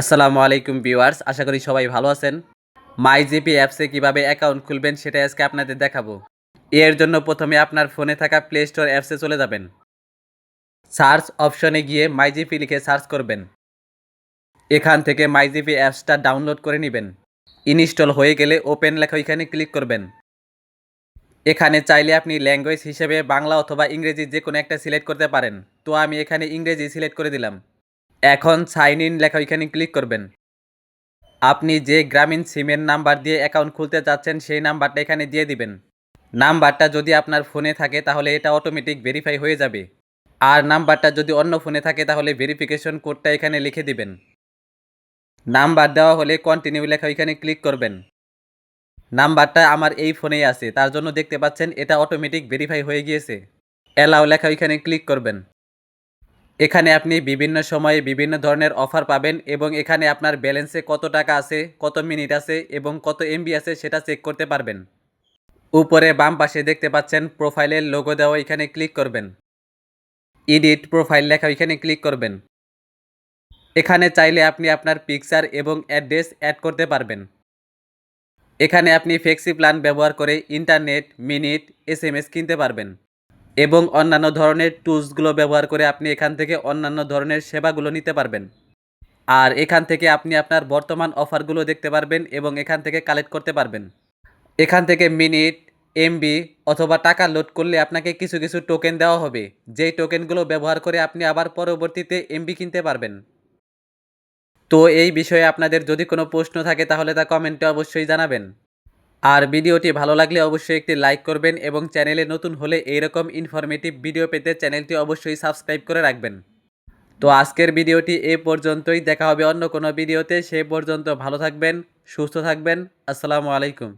আসসালামু আলাইকুম ভিউয়ার্স, আশা করি সবাই ভালো আছেন। মাইজিপি অ্যাপসে কিভাবে অ্যাকাউন্ট খুলবেন সেটা আজকে আপনাদের দেখাবো। এর জন্য প্রথমে আপনার ফোনে থাকা প্লে স্টোর অ্যাপসে চলে যাবেন। সার্চ অপশনে গিয়ে মাইজিপি লিখে সার্চ করবেন। এখান থেকে মাইজিপি অ্যাপসটা ডাউনলোড করে নেবেন। ইনস্টল হয়ে গেলে ওপেন লেখা ওইখানে ক্লিক করবেন। এখানে চাইলে আপনি ল্যাঙ্গুয়েজ হিসেবে বাংলা অথবা ইংরেজি যে কোনো একটা সিলেক্ট করতে পারেন। তো আমি এখানে ইংরেজি সিলেক্ট করে দিলাম। এখন সাইন ইন লেখা ওইখানে ক্লিক করবেন। আপনি যে গ্রামীণ সিমের নাম্বার দিয়ে অ্যাকাউন্ট খুলতে চাচ্ছেন সেই নাম্বারটা এখানে দিয়ে দিবেন। নাম্বারটা যদি আপনার ফোনে থাকে তাহলে এটা অটোমেটিক ভেরিফাই হয়ে যাবে। আর নাম্বারটা যদি অন্য ফোনে থাকে তাহলে ভেরিফিকেশন কোডটা এখানে লিখে দিবেন। নাম্বার দেওয়া হলে কন্টিনিউ লেখা এখানে ক্লিক করবেন। নাম্বারটা আমার এই ফোনেই আছে, তার জন্য দেখতে পাচ্ছেন এটা অটোমেটিক ভেরিফাই হয়ে গিয়েছে। অ্যালাউ লেখা এখানে ক্লিক করবেন। এখানে আপনি বিভিন্ন সময়ে বিভিন্ন ধরনের অফার পাবেন এবং এখানে আপনার ব্যালেন্সে কত টাকা আছে, কত মিনিট আছে এবং কত এমবি আছে সেটা চেক করতে পারবেন। উপরে বাম পাশে দেখতে পাচ্ছেন প্রোফাইলের লোগো দেওয়া, এখানে ক্লিক করবেন। এডিট প্রোফাইল লেখা এখানে ক্লিক করবেন। এখানে চাইলে আপনি আপনার পিকচার এবং অ্যাড্রেস অ্যাড করতে পারবেন। এখানে আপনি ফ্লেক্সি প্ল্যান ব্যবহার করে ইন্টারনেট, মিনিট, এসএমএস কিনতে পারবেন এবং অন্যান্য ধরনের টুলসগুলো ব্যবহার করে আপনি এখান থেকে অন্যান্য ধরনের সেবাগুলো নিতে পারবেন। আর এখান থেকে আপনি আপনার বর্তমান অফারগুলো দেখতে পারবেন এবং এখান থেকে কালেক্ট করতে পারবেন। এখান থেকে মিনিট, এমবি অথবা টাকা লোড করলে আপনাকে কিছু কিছু টোকেন দেওয়া হবে, যেই টোকেনগুলো ব্যবহার করে আপনি আবার পরবর্তীতে এমবি কিনতে পারবেন। তো এই বিষয়ে আপনাদের যদি কোনো প্রশ্ন থাকে তাহলে তা কমেন্টে অবশ্যই জানাবেন। আর ভিডিওটি ভালো লাগলে অবশ্যই একটি লাইক করবেন এবং চ্যানেলে নতুন হলে এইরকম ইনফরমেটিভ ভিডিও পেতে চ্যানেলটি অবশ্যই সাবস্ক্রাইব করে রাখবেন। তো আজকের ভিডিওটি এ পর্যন্তই, দেখা হবে অন্য কোনো ভিডিওতে। সে পর্যন্ত ভালো থাকবেন, সুস্থ থাকবেন। আসসালামু আলাইকুম।